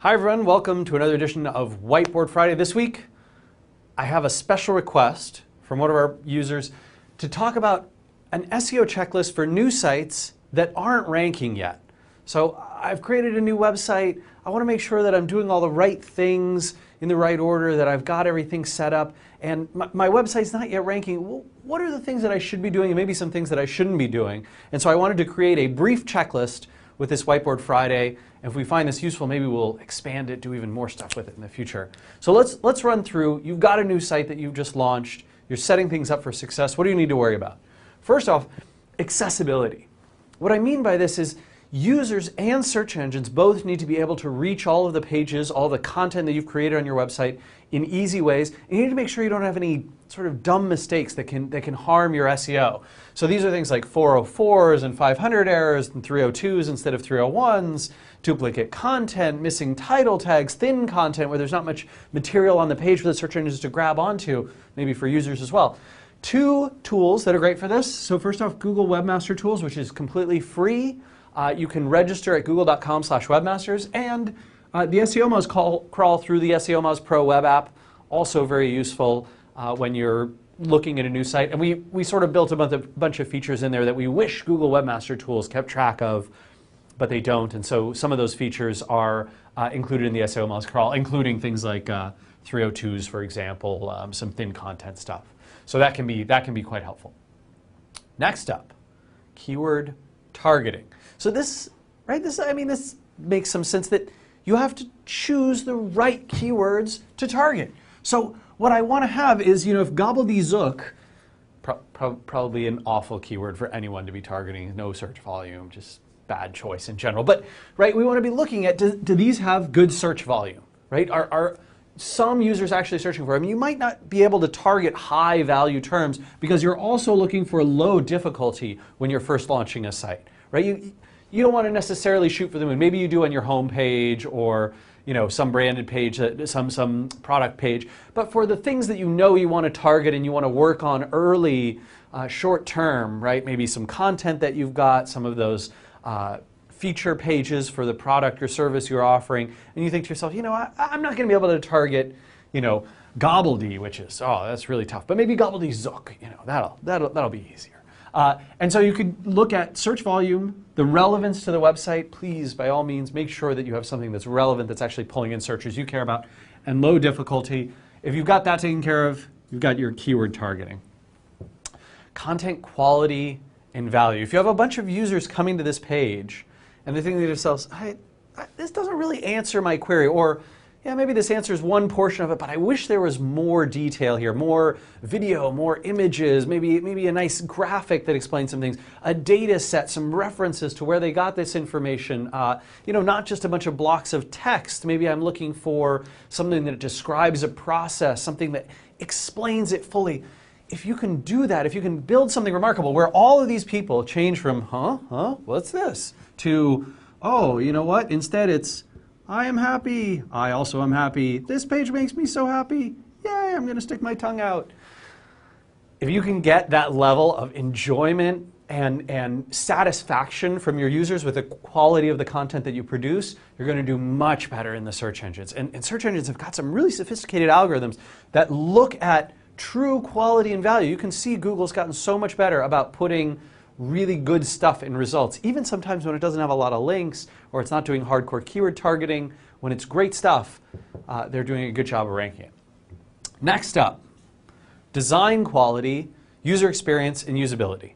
Hi everyone, welcome to another edition of Whiteboard Friday. This week, I have a special request from one of our users to talk about an SEO checklist for new sites that aren't ranking yet. So I've created a new website. I want to make sure that I'm doing all the right things in the right order, that I've got everything set up, and my website's not yet ranking. Well, what are the things that I should be doing and maybe some things that I shouldn't be doing? And so I wanted to create a brief checklist with this Whiteboard Friday. If we find this useful, maybe we'll expand it, do even more stuff with it in the future. So let's run through. You've got a new site that you've just launched. You're setting things up for success. What do you need to worry about? First off, accessibility. What I mean by this is users and search engines both need to be able to reach all of the pages, all the content that you've created on your website in easy ways. And you need to make sure you don't have any sort of dumb mistakes that can harm your SEO. So these are things like 404s and 500 errors and 302s instead of 301s, duplicate content, missing title tags, thin content where there's not much material on the page for the search engines to grab onto, maybe for users as well. Two tools that are great for this. So first off, Google Webmaster Tools, which is completely free. You can register at google.com/webmasters, and the SEO Moz crawl through the SEO Moz Pro web app, also very useful when you're looking at a new site. And we sort of built a bunch of features in there that we wish Google Webmaster Tools kept track of, but they don't. And so some of those features are included in the SEO Moz crawl, including things like 302s, for example, some thin content stuff. So that can be quite helpful. Next up, keyword targeting. So this makes some sense that you have to choose the right keywords to target. So what I want to have is, if gobbledygook, probably an awful keyword for anyone to be targeting, no search volume, just bad choice in general. But right, we want to be looking at, do these have good search volume? Right? Are some users actually searching for them? You might not be able to target high value terms because you're also looking for low difficulty when you're first launching a site. Right? You don't want to necessarily shoot for the moon. Maybe you do on your home page or some branded page, some product page. But for the things that you want to target and you want to work on early, short term, right? Maybe some content that you've got, some of those feature pages for the product or service you're offering, and you think to yourself, I'm not going to be able to target, gobbledy, which is, that's really tough. But maybe gobbledygook, that'll be easier. And so you could look at search volume, the relevance to the website. Please, by all means, make sure that you have something that's relevant, that's actually pulling in searches you care about, and low difficulty. If you've got that taken care of, you've got your keyword targeting. Content quality and value. If you have a bunch of users coming to this page and they think to themselves, this doesn't really answer my query, or yeah, maybe this answers one portion of it, but I wish there was more detail here, more video, more images, maybe a nice graphic that explains some things, a data set, some references to where they got this information, not just a bunch of blocks of text. Maybe I'm looking for something that describes a process, something that explains it fully. If you can do that, if you can build something remarkable where all of these people change from, what's this, to, oh, you know what, instead it's, I am happy. I also am happy. This page makes me so happy. Yay, I'm going to stick my tongue out. If you can get that level of enjoyment and satisfaction from your users with the quality of the content that you produce, you're going to do much better in the search engines. And search engines have got some really sophisticated algorithms that look at true quality and value. You can see Google's gotten so much better about putting really good stuff in results, even sometimes when it doesn't have a lot of links or it's not doing hardcore keyword targeting. When it's great stuff, they're doing a good job of ranking it. Next up, design quality, user experience, and usability.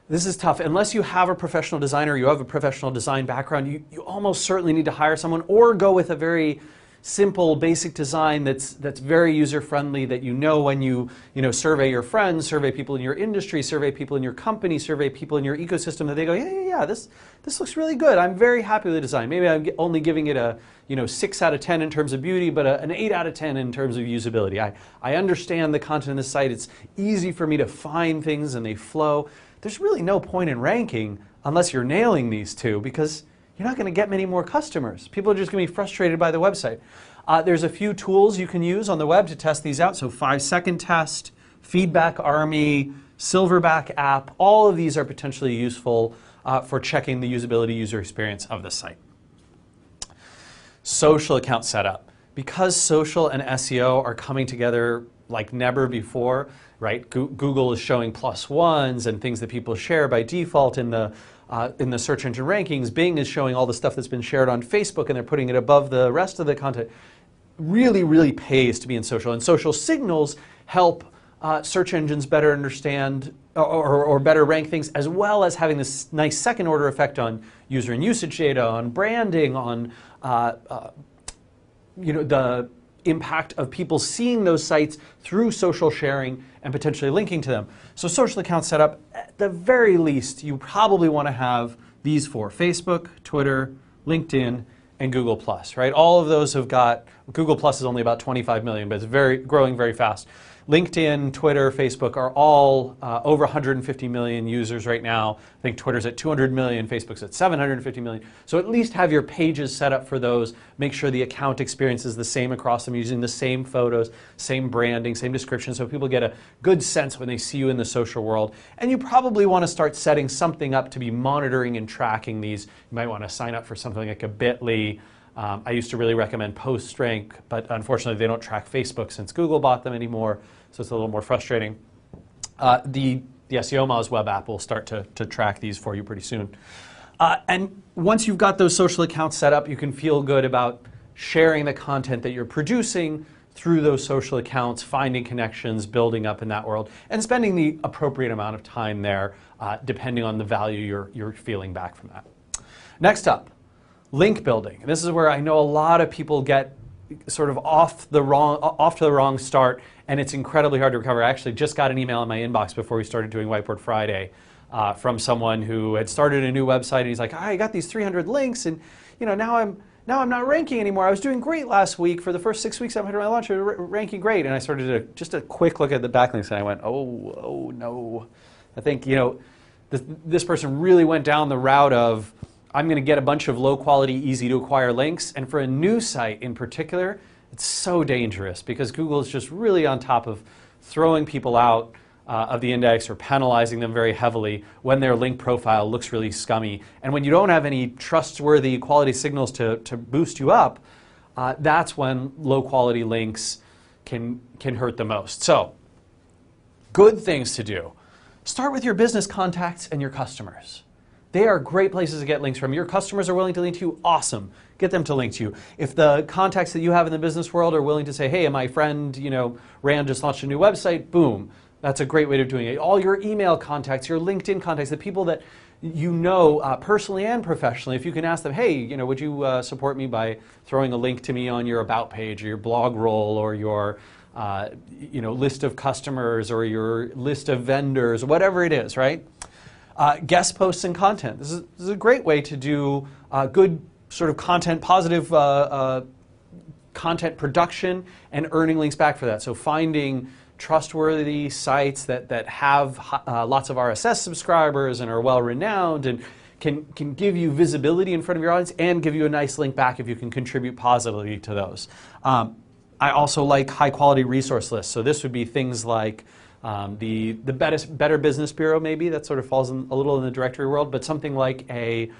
This is tough. Unless you have a professional designer, you have a professional design background, you almost certainly need to hire someone or go with a very simple, basic design that's very user-friendly, that when you survey your friends, survey people in your industry, survey people in your company, survey people in your ecosystem, that they go, yeah, this looks really good. I'm very happy with the design. Maybe I'm only giving it a 6 out of 10 in terms of beauty, but an 8 out of 10 in terms of usability. I understand the content of the site. It's easy for me to find things and they flow. There's really no point in ranking unless you're nailing these two, because you're not going to get many more customers. People are just going to be frustrated by the website. There's a few tools you can use on the web to test these out. So 5-second test, Feedback Army, Silverback app, all of these are potentially useful for checking the usability user experience of the site. Social account setup. Because social and SEO are coming together like never before, right? Google is showing +1s and things that people share by default in the search engine rankings. Bing is showing all the stuff that's been shared on Facebook, and they're putting it above the rest of the content. Really, really pays to be in social. And social signals help search engines better understand or better rank things, as well as having this nice second order effect on user and usage data, on branding, on the impact of people seeing those sites through social sharing and potentially linking to them. So social account setup, at the very least, you probably want to have these four: Facebook, Twitter, LinkedIn, and Google+, right? All of those have got, Google+ is only about 25 million, but it's growing very fast. LinkedIn, Twitter, Facebook are all over 150 million users right now. I think Twitter's at 200 million, Facebook's at 750 million. So at least have your pages set up for those. Make sure the account experience is the same across them, using the same photos, same branding, same description, so people get a good sense when they see you in the social world. And you probably want to start setting something up to be monitoring and tracking these. You might want to sign up for something like a Bitly. I used to really recommend PostRank, but unfortunately they don't track Facebook since Google bought them anymore, so it's a little more frustrating. The SEO Moz web app will start to track these for you pretty soon. And once you've got those social accounts set up, you can feel good about sharing the content that you're producing through those social accounts, finding connections, building up in that world, and spending the appropriate amount of time there, depending on the value you're feeling back from that. Next up, link building. And this is where I know a lot of people get sort of off to the wrong start, and it's incredibly hard to recover. I actually just got an email in my inbox before we started doing Whiteboard Friday from someone who had started a new website, and he's like, I got these 300 links, and now I'm not ranking anymore. I was doing great last week. For the first 6 weeks after my launch, I was ranking great. And I started just a quick look at the backlinks, and I went, oh no. I think this person really went down the route of, I'm going to get a bunch of low quality, easy to acquire links. And for a new site in particular, it's so dangerous because Google is just really on top of throwing people out of the index or penalizing them very heavily when their link profile looks really scummy. And when you don't have any trustworthy quality signals to boost you up, that's when low quality links can hurt the most. So, good things to do. Start with your business contacts and your customers. They are great places to get links from. Your customers are willing to link to you, awesome. Get them to link to you. If the contacts that you have in the business world are willing to say, hey, my friend, Rand just launched a new website, boom. That's a great way of doing it. All your email contacts, your LinkedIn contacts, the people that you know personally and professionally, if you can ask them, hey, would you support me by throwing a link to me on your About page or your blog roll or your list of customers or your list of vendors, whatever it is, right? Guest posts and content. This is a great way to do good sort of content, positive content production and earning links back for that. So finding trustworthy sites that have lots of RSS subscribers and are well-renowned and can give you visibility in front of your audience and give you a nice link back if you can contribute positively to those. I also like high-quality resource lists. So this would be things like the Better Business Bureau, maybe, that sort of falls a little in the directory world, but something like a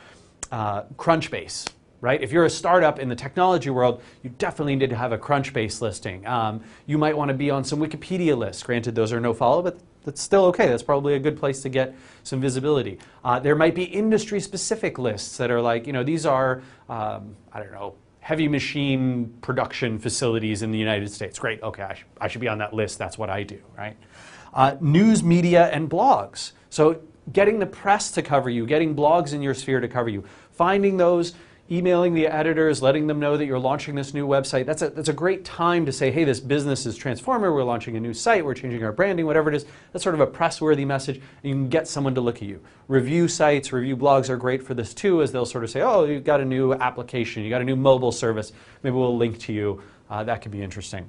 Crunchbase, right? If you're a startup in the technology world, you definitely need to have a Crunchbase listing. You might want to be on some Wikipedia lists. Granted, those are no follow, but that's still okay. That's probably a good place to get some visibility. There might be industry-specific lists that are like, these are, I don't know, heavy machine production facilities in the United States. Great, okay, I should be on that list. That's what I do, right? News, media, and blogs. So getting the press to cover you, getting blogs in your sphere to cover you, finding those, emailing the editors, letting them know that you're launching this new website. That's a great time to say, hey, this business is transformative. We're launching a new site. We're changing our branding, whatever it is. That's sort of a press-worthy message, and you can get someone to look at you. Review sites, review blogs are great for this too, as they'll sort of say, oh, you've got a new application, you got a new mobile service. Maybe we'll link to you. That could be interesting.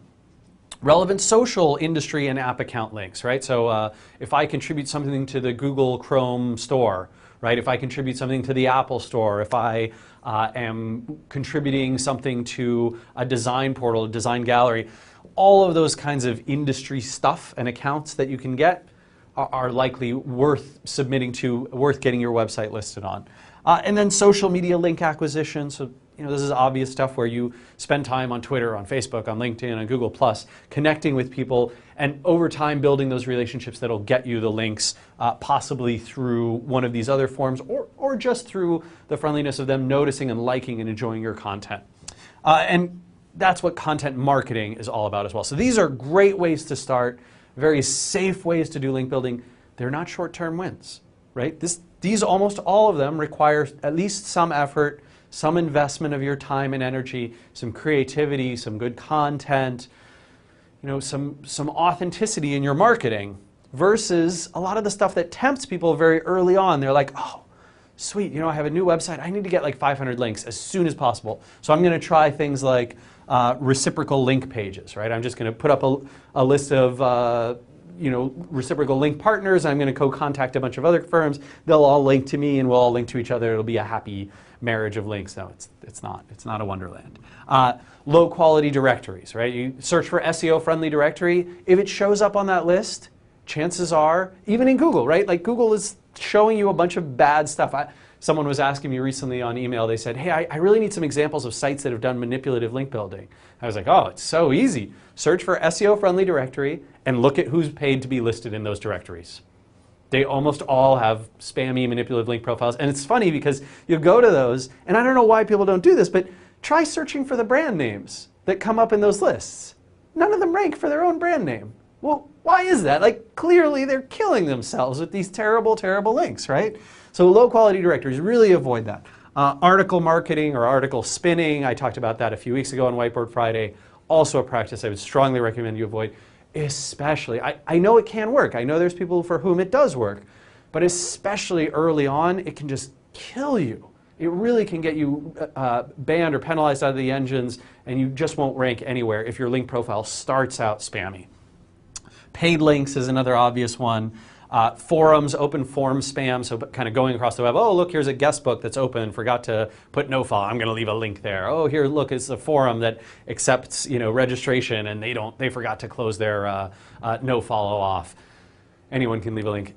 Relevant social industry and app account links, right? So if I contribute something to the Google Chrome store, right? If I contribute something to the Apple store, if I am contributing something to a design portal, a design gallery, all of those kinds of industry stuff and accounts that you can get are likely worth submitting to, worth getting your website listed on. And then social media link acquisition, so this is obvious stuff where you spend time on Twitter, on Facebook, on LinkedIn, on Google+, connecting with people, and over time building those relationships that'll get you the links, possibly through one of these other forms, or just through the friendliness of them noticing and liking and enjoying your content. And that's what content marketing is all about as well. So these are great ways to start, very safe ways to do link building. They're not short-term wins, right? These almost all of them require at least some effort, some investment of your time and energy, some creativity, some good content, some authenticity in your marketing, versus a lot of the stuff that tempts people very early on. They're like, oh, sweet, I have a new website. I need to get like 500 links as soon as possible. So I'm going to try things like reciprocal link pages, right? I'm just going to put up a list of reciprocal link partners. I'm going to co-contact a bunch of other firms. They'll all link to me and we'll all link to each other. It'll be a happy marriage of links. No, it's not. It's not a wonderland. Low quality directories, right? You search for SEO friendly directory. If it shows up on that list, chances are, even in Google, right? Like Google is showing you a bunch of bad stuff. Someone was asking me recently on email, they said, hey, I really need some examples of sites that have done manipulative link building. I was like, oh, it's so easy. Search for SEO friendly directory and look at who's paid to be listed in those directories. They almost all have spammy manipulative link profiles. And it's funny because you go to those, and I don't know why people don't do this, but try searching for the brand names that come up in those lists. None of them rank for their own brand name. Well, why is that? Like, clearly they're killing themselves with these terrible, terrible links, right? So low quality directories, really avoid that. Article marketing or article spinning, I talked about that a few weeks ago on Whiteboard Friday. Also a practice I would strongly recommend you avoid, especially, I know it can work. I know there's people for whom it does work, but especially early on, it can just kill you. It really can get you banned or penalized out of the engines, and you just won't rank anywhere if your link profile starts out spammy. Paid links is another obvious one. Forums, open forum spam, so kind of going across the web, oh, look, here's a guest book that's open, forgot to put no follow, I'm going to leave a link there. Oh, here, look, it's a forum that accepts, registration, and they forgot to close their no follow off. Anyone can leave a link.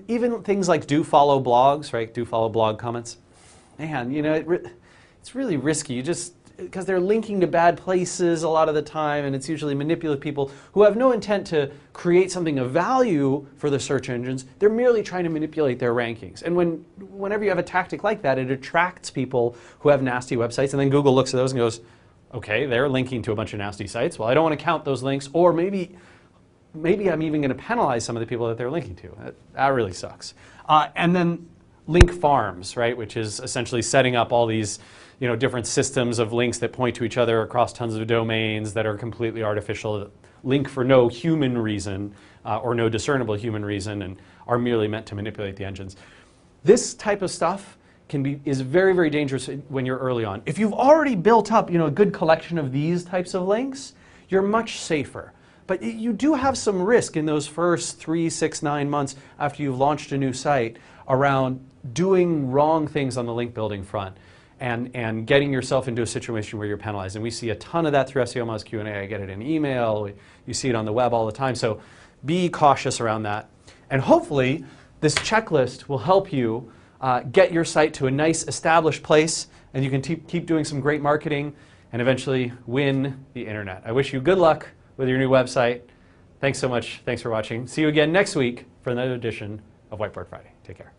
Even things like do follow blogs, right? Do follow blog comments. Man, it's really risky. Because they're linking to bad places a lot of the time, and it's usually manipulative people who have no intent to create something of value for the search engines. They're merely trying to manipulate their rankings. And whenever you have a tactic like that, it attracts people who have nasty websites, and then Google looks at those and goes, okay, they're linking to a bunch of nasty sites. Well, I don't want to count those links, or maybe I'm even going to penalize some of the people that they're linking to. That really sucks. And then link farms, right, which is essentially setting up all these different systems of links that point to each other across tons of domains that are completely artificial, that link for no human reason or no discernible human reason, and are merely meant to manipulate the engines. This type of stuff is very, very dangerous when you're early on. If you've already built up a good collection of these types of links, you're much safer. But you do have some risk in those first 3, 6, 9 months after you've launched a new site around doing wrong things on the link building front and getting yourself into a situation where you're penalized. And we see a ton of that through SEO Moz Q&A. I get it in email. You see it on the web all the time. So be cautious around that. And hopefully this checklist will help you get your site to a nice established place, and you can keep doing some great marketing and eventually win the internet. I wish you good luck with your new website. Thanks so much. Thanks for watching. See you again next week for another edition of Whiteboard Friday. Take care.